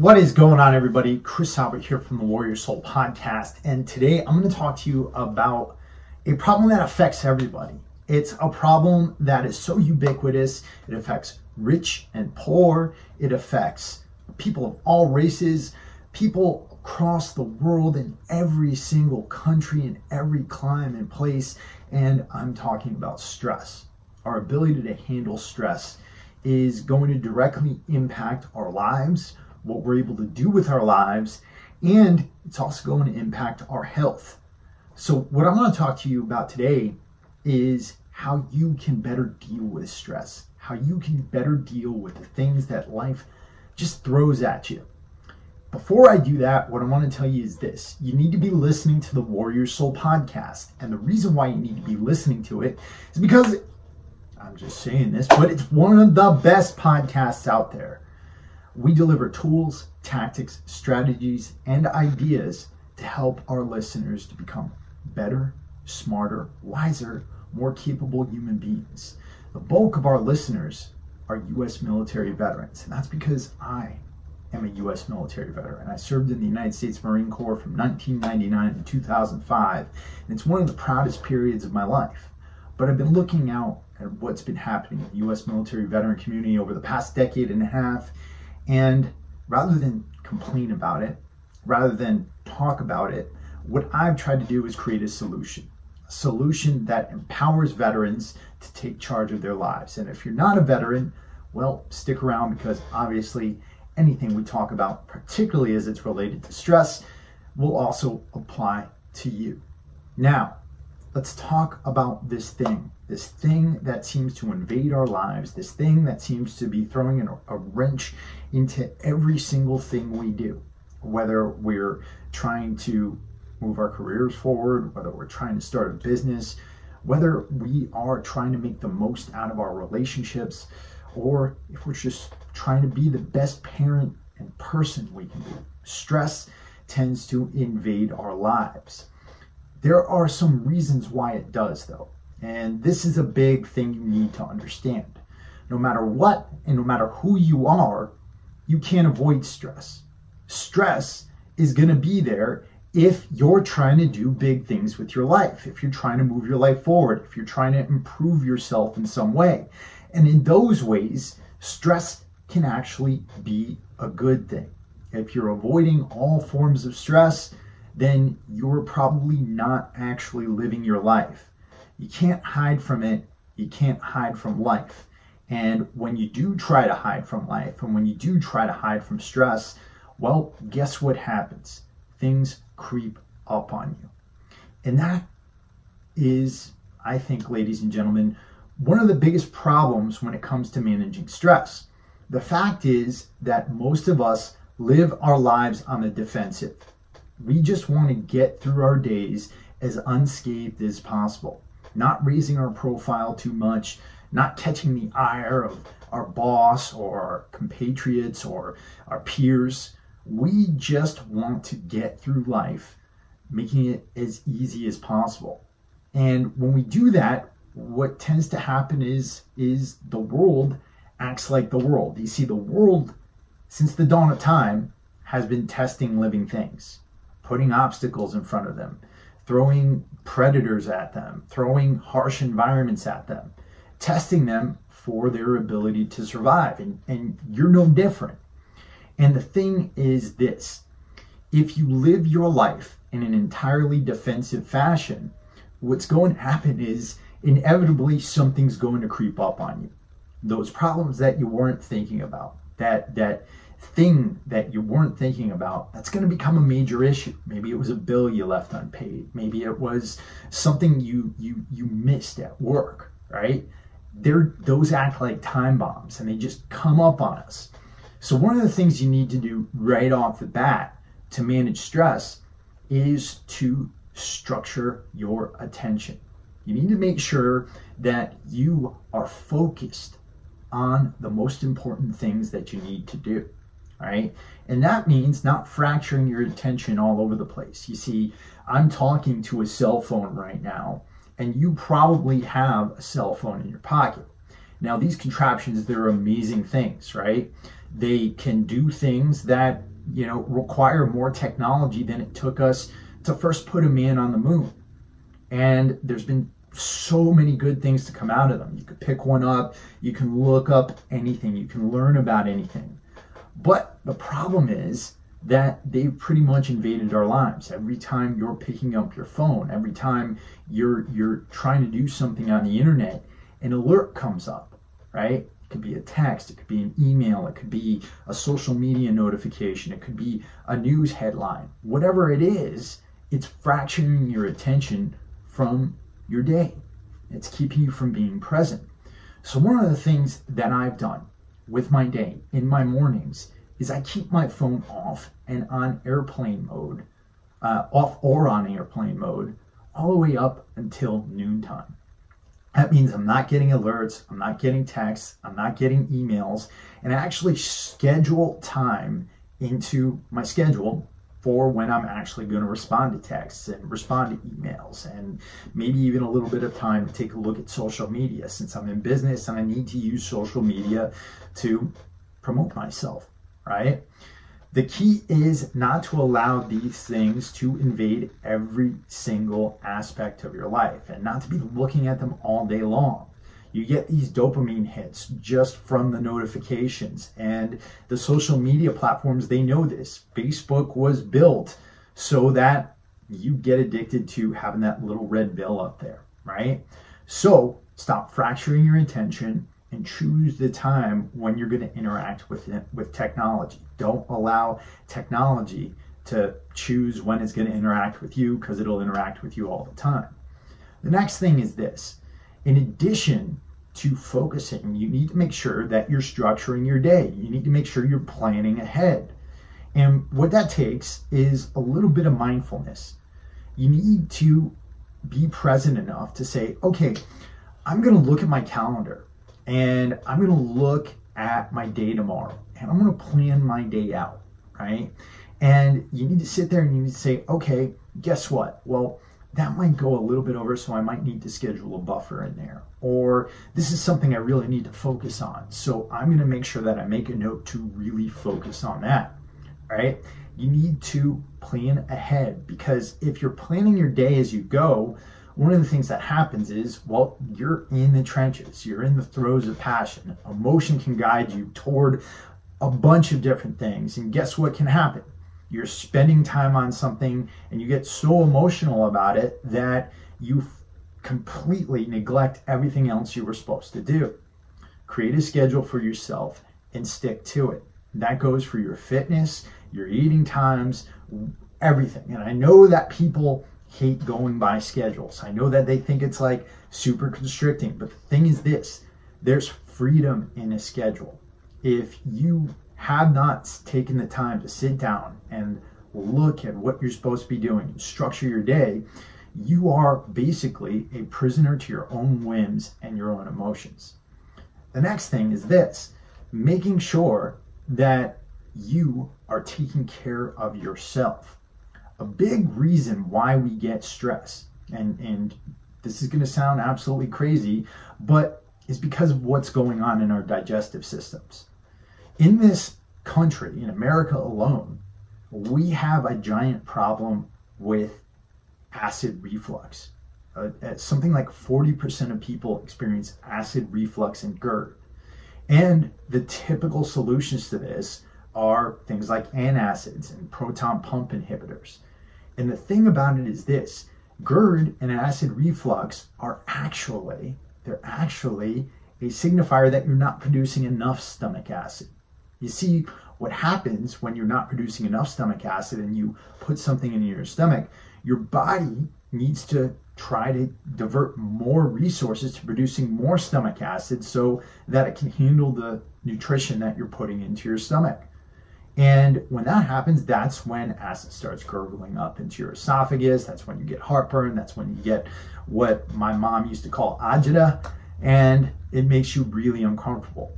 What is going on, everybody? Chris Albert here from the Warrior Soul Podcast, and today I'm going to talk to you about a problem that affects everybody. It's a problem that is so ubiquitous. It affects rich and poor. It affects people of all races, people across the world in every single country, in every climate and place, and I'm talking about stress. Our ability to handle stress is going to directly impact our lives, what we're able to do with our lives, and it's also going to impact our health. So what I'm going to talk to you about today is how you can better deal with stress, how you can better deal with the things that life just throws at you. Before I do that, what I want to tell you is this. You need to be listening to the Warrior Soul Podcast. And the reason why you need to be listening to it is because, I'm just saying this, but it's one of the best podcasts out there. We deliver tools, tactics, strategies, and ideas to help our listeners to become better, smarter, wiser, more capable human beings. The bulk of our listeners are U.S. military veterans, and that's because I am a U.S. military veteran. I served in the United States Marine Corps from 1999 to 2005, and it's one of the proudest periods of my life. But I've been looking out at what's been happening in the U.S. military veteran community over the past decade and a half, and rather than complain about it, rather than talk about it, what I've tried to do is create a solution that empowers veterans to take charge of their lives. And if you're not a veteran, well, stick around, because obviously anything we talk about, particularly as it's related to stress, will also apply to you. Now, let's talk about this thing that seems to invade our lives, this thing that seems to be throwing a wrench into every single thing we do, whether we're trying to move our careers forward, whether we're trying to start a business, whether we are trying to make the most out of our relationships, or if we're just trying to be the best parent and person we can be. Stress tends to invade our lives. There are some reasons why it does, though. And this is a big thing you need to understand. No matter what and no matter who you are, you can't avoid stress. Stress is going to be there if you're trying to do big things with your life, if you're trying to move your life forward, if you're trying to improve yourself in some way. And in those ways, stress can actually be a good thing. If you're avoiding all forms of stress, then you're probably not actually living your life. You can't hide from it. You can't hide from life. And when you do try to hide from life, and when you do try to hide from stress, well, guess what happens? Things creep up on you. And that is, I think, ladies and gentlemen, one of the biggest problems when it comes to managing stress. The fact is that most of us live our lives on the defensive. We just want to get through our days as unscathed as possible, not raising our profile too much, not catching the ire of our boss or our compatriots or our peers. We just want to get through life, making it as easy as possible. And when we do that, what tends to happen is the world acts like the world. You see, the world, since the dawn of time, has been testing living things, putting obstacles in front of them, throwing predators at them, throwing harsh environments at them, testing them for their ability to survive. And you're no different. And the thing is this: if you live your life in an entirely defensive fashion, what's going to happen is inevitably something's going to creep up on you. Those problems that you weren't thinking about, that thing that you weren't thinking about, that's going to become a major issue. Maybe it was a bill you left unpaid. Maybe it was something you missed at work, right? Those act like time bombs, and they just come up on us. So one of the things you need to do right off the bat to manage stress is to structure your attention. You need to make sure that you are focused on the most important things that you need to do. Right? And that means not fracturing your attention all over the place. You see, I'm talking to a cell phone right now, and you probably have a cell phone in your pocket. Now, these contraptions, they're amazing things, right? They can do things that require more technology than it took us to first put a man on the moon. And there's been so many good things to come out of them. You could pick one up, you can look up anything, you can learn about anything. But the problem is that they've pretty much invaded our lives. Every time you're picking up your phone, every time you're trying to do something on the internet, an alert comes up, right? It could be a text, it could be an email, it could be a social media notification, it could be a news headline. Whatever it is, it's fracturing your attention from your day. It's keeping you from being present. So one of the things that I've done with my day in my mornings is I keep my phone off and on airplane mode, off or on airplane mode, all the way up until noontime. That means I'm not getting alerts, I'm not getting texts, I'm not getting emails, and I actually schedule time into my schedule for when I'm actually going to respond to texts and respond to emails, and maybe even a little bit of time to take a look at social media, since I'm in business and I need to use social media to promote myself, right? The key is not to allow these things to invade every single aspect of your life and not to be looking at them all day long. You get these dopamine hits just from the notifications, and the social media platforms, they know this. Facebook was built so that you get addicted to having that little red bill up there, right? So stop fracturing your attention and choose the time when you're going to interact with technology. Don't allow technology to choose when it's going to interact with you, because it'll interact with you all the time. The next thing is this. In addition to focusing, you need to make sure that you're structuring your day. You need to make sure you're planning ahead. And what that takes is a little bit of mindfulness. You need to be present enough to say, okay, I'm going to look at my calendar and I'm going to look at my day tomorrow and I'm going to plan my day out, right? And you need to sit there and you need to say, okay, guess what? Well, that might go a little bit over, so I might need to schedule a buffer in there. Or this is something I really need to focus on, so I'm going to make sure that I make a note to really focus on that, right? You need to plan ahead, because if you're planning your day as you go, one of the things that happens is, well, you're in the trenches, you're in the throes of passion. Emotion can guide you toward a bunch of different things, and guess what can happen? You're spending time on something and you get so emotional about it that you completely neglect everything else you were supposed to do. Create a schedule for yourself and stick to it. That goes for your fitness, your eating times, everything. And I know that people hate going by schedules. I know that they think it's like super constricting, but the thing is this, there's freedom in a schedule. If you have not taken the time to sit down and look at what you're supposed to be doing and structure your day, you are basically a prisoner to your own whims and your own emotions. The next thing is this, making sure that you are taking care of yourself. A big reason why we get stress, and this is going to sound absolutely crazy, but it's because of what's going on in our digestive systems. In this country, in America alone, we have a giant problem with acid reflux. Something like 40% of people experience acid reflux and GERD. And the typical solutions to this are things like antacids and proton pump inhibitors. And the thing about it is this, GERD and acid reflux are actually a signifier that you're not producing enough stomach acid. You see, what happens when you're not producing enough stomach acid and you put something in your stomach, your body needs to try to divert more resources to producing more stomach acid so that it can handle the nutrition that you're putting into your stomach. And when that happens, that's when acid starts gurgling up into your esophagus. That's when you get heartburn. That's when you get what my mom used to call agita, and it makes you really uncomfortable.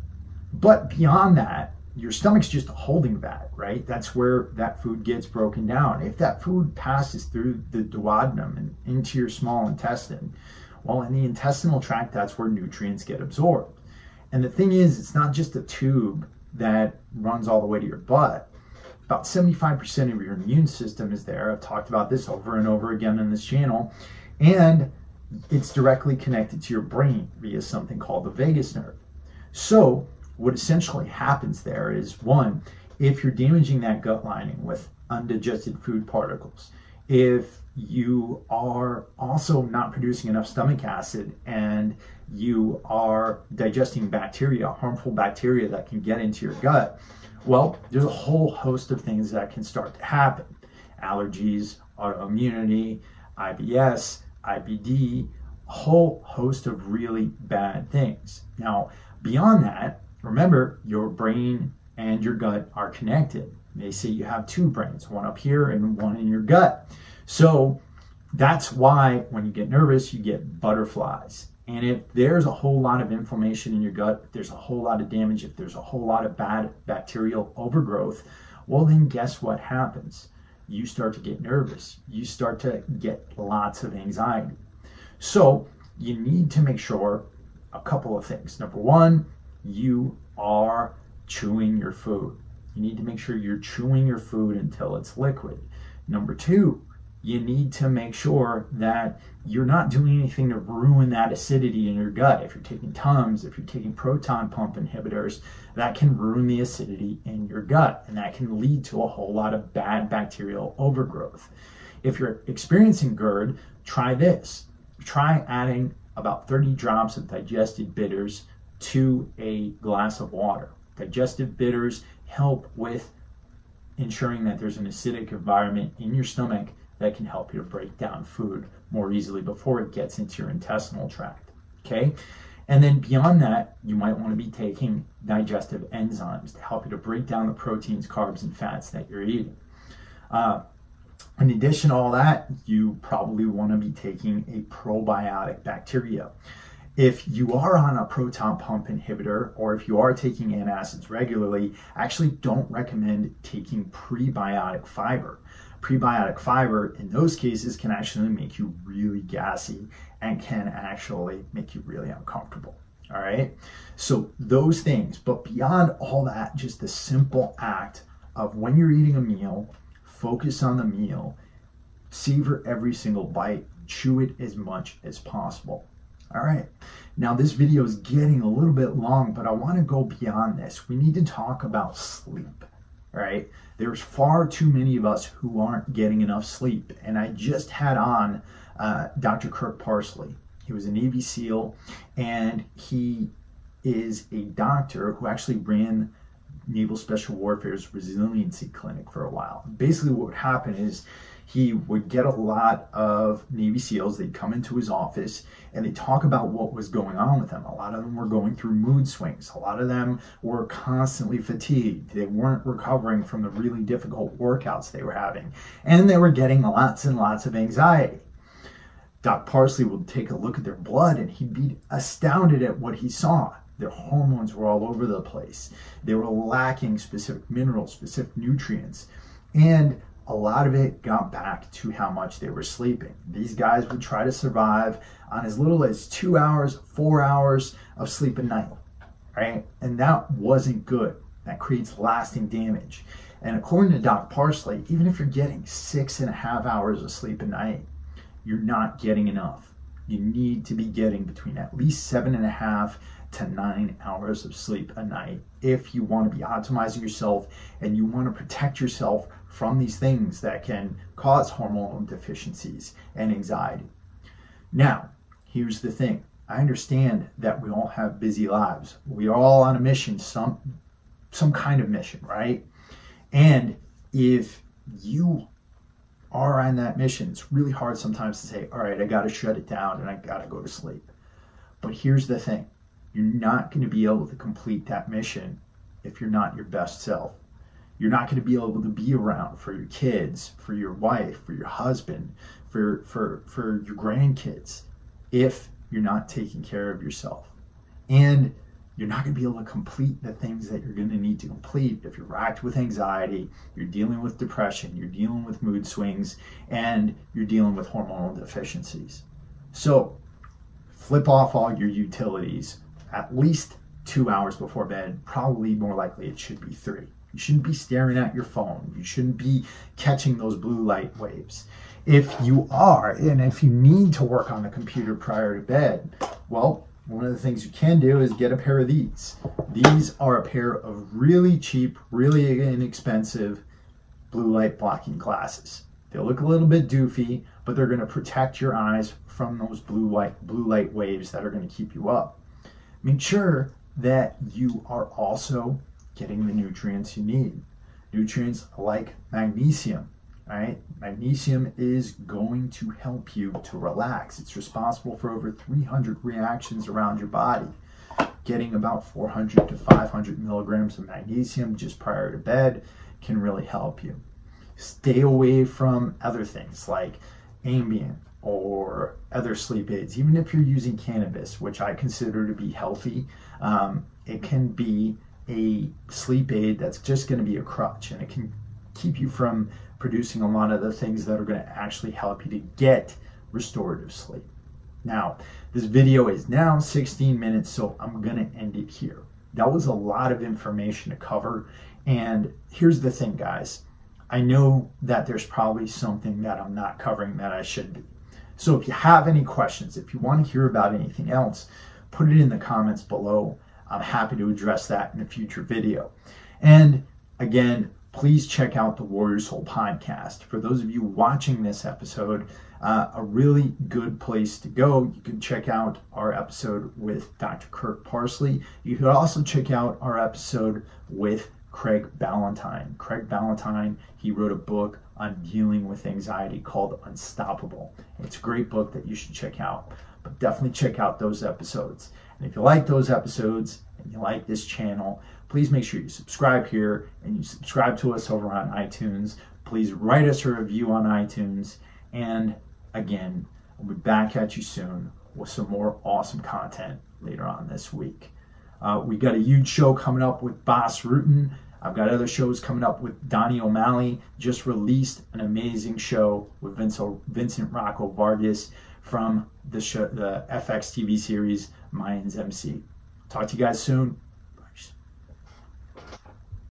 But beyond that, your stomach's just holding that, right? That's where that food gets broken down. If that food passes through the duodenum and into your small intestine, well, in the intestinal tract, that's where nutrients get absorbed. And the thing is, it's not just a tube that runs all the way to your butt. about 75% of your immune system is there. I've talked about this over and over again on this channel. And it's directly connected to your brain via something called the vagus nerve. So what essentially happens there is, one, if you're damaging that gut lining with undigested food particles, if you are also not producing enough stomach acid and you are digesting bacteria, harmful bacteria that can get into your gut, well, there's a whole host of things that can start to happen. Allergies, autoimmunity, IBS, IBD, a whole host of really bad things. Now, beyond that, remember, your brain and your gut are connected. They say you have two brains, one up here and one in your gut. So that's why when you get nervous, you get butterflies. And if there's a whole lot of inflammation in your gut, if there's a whole lot of damage, if there's a whole lot of bad bacterial overgrowth, well, then guess what happens? You start to get nervous. You start to get lots of anxiety. So you need to make sure a couple of things. Number one, you are chewing your food. You need to make sure you're chewing your food until it's liquid. Number two, you need to make sure that you're not doing anything to ruin that acidity in your gut. If you're taking Tums, if you're taking proton pump inhibitors, that can ruin the acidity in your gut, and that can lead to a whole lot of bad bacterial overgrowth. If you're experiencing GERD, try this. Try adding about 30 drops of digested bitters to a glass of water. Digestive bitters help with ensuring that there's an acidic environment in your stomach that can help you to break down food more easily before it gets into your intestinal tract, okay? And then beyond that, you might want to be taking digestive enzymes to help you to break down the proteins, carbs, and fats that you're eating. In addition to all that, you probably want to be taking a probiotic bacteria. If you are on a proton pump inhibitor, or if you are taking antacids regularly, I actually don't recommend taking prebiotic fiber. Prebiotic fiber in those cases can actually make you really gassy and can actually make you really uncomfortable. All right, so those things, but beyond all that, just the simple act of when you're eating a meal, focus on the meal, savor every single bite, chew it as much as possible. All right, now this video is getting a little bit long, but I want to go beyond this. We need to talk about sleep, right? There's far too many of us who aren't getting enough sleep. And I just had on Dr. Kirk Parsley. He was a Navy SEAL, and he is a doctor who actually ran Naval Special Warfare's resiliency clinic for a while. Basically what would happen is he would get a lot of Navy SEALs, they'd come into his office and they'd talk about what was going on with them. A lot of them were going through mood swings. A lot of them were constantly fatigued. They weren't recovering from the really difficult workouts they were having. And they were getting lots and lots of anxiety. Doc Parsley would take a look at their blood and he'd be astounded at what he saw. Their hormones were all over the place. They were lacking specific minerals, specific nutrients. And a lot of it got back to how much they were sleeping. These guys would try to survive on as little as 2 hours, 4 hours of sleep a night, right? And that wasn't good. That creates lasting damage. And according to Doc Parsley, even if you're getting 6.5 hours of sleep a night, you're not getting enough. You need to be getting between at least 7.5 to 9 hours of sleep a night if you want to be optimizing yourself and you want to protect yourself from these things that can cause hormonal deficiencies and anxiety. Now, here's the thing. I understand that we all have busy lives. We are all on a mission, some kind of mission, right? And if you are on that mission, it's really hard sometimes to say, all right, I got to shut it down and I got to go to sleep. But here's the thing. You're not going to be able to complete that mission if you're not your best self. You're not going to be able to be around for your kids, for your wife, for your husband, for your grandkids if you're not taking care of yourself. And you're not going to be able to complete the things that you're going to need to complete if you're racked with anxiety, you're dealing with depression, you're dealing with mood swings, and you're dealing with hormonal deficiencies. So flip off all your utilities at least 2 hours before bed. Probably more likely it should be 3. You shouldn't be staring at your phone. You shouldn't be catching those blue light waves. If you are, and if you need to work on the computer prior to bed, well, one of the things you can do is get a pair of these. These are a pair of really cheap, really inexpensive blue light blocking glasses. They'll look a little bit doofy, but they're going to protect your eyes from those blue light waves that are going to keep you up. Make sure that you are also getting the nutrients you need. Nutrients like magnesium, right? Magnesium is going to help you to relax. It's responsible for over 300 reactions around your body. Getting about 400 to 500 milligrams of magnesium just prior to bed can really help you. Stay away from other things like Ambien or other sleep aids. Even if you're using cannabis, which I consider to be healthy, it can be a sleep aid that's just going to be a crutch, and it can keep you from producing a lot of the things that are going to actually help you to get restorative sleep. Now, this video is now 16 minutes, so I'm going to end it here. That was a lot of information to cover, and here's the thing, guys. I know that there's probably something that I'm not covering that I should be. So if you have any questions, if you want to hear about anything else, put it in the comments below. I'm happy to address that in a future video. And again, please check out the Warrior Soul podcast. For those of you watching this episode, a really good place to go. You can check out our episode with Dr. Kirk Parsley. You could also check out our episode with Craig Ballantyne. Craig Ballantyne, he wrote a book on dealing with anxiety called Unstoppable. It's a great book that you should check out, but definitely check out those episodes. And if you like those episodes and you like this channel, please make sure you subscribe here and you subscribe to us over on iTunes. Please write us a review on iTunes. And again, we'll be back at you soon with some more awesome content later on this week. We got a huge show coming up with Bas Rutten. I've got other shows coming up with Donnie O'Malley. Just released an amazing show with Vincent Rocco Vargas from the FX TV series Mayans MC. Talk to you guys soon.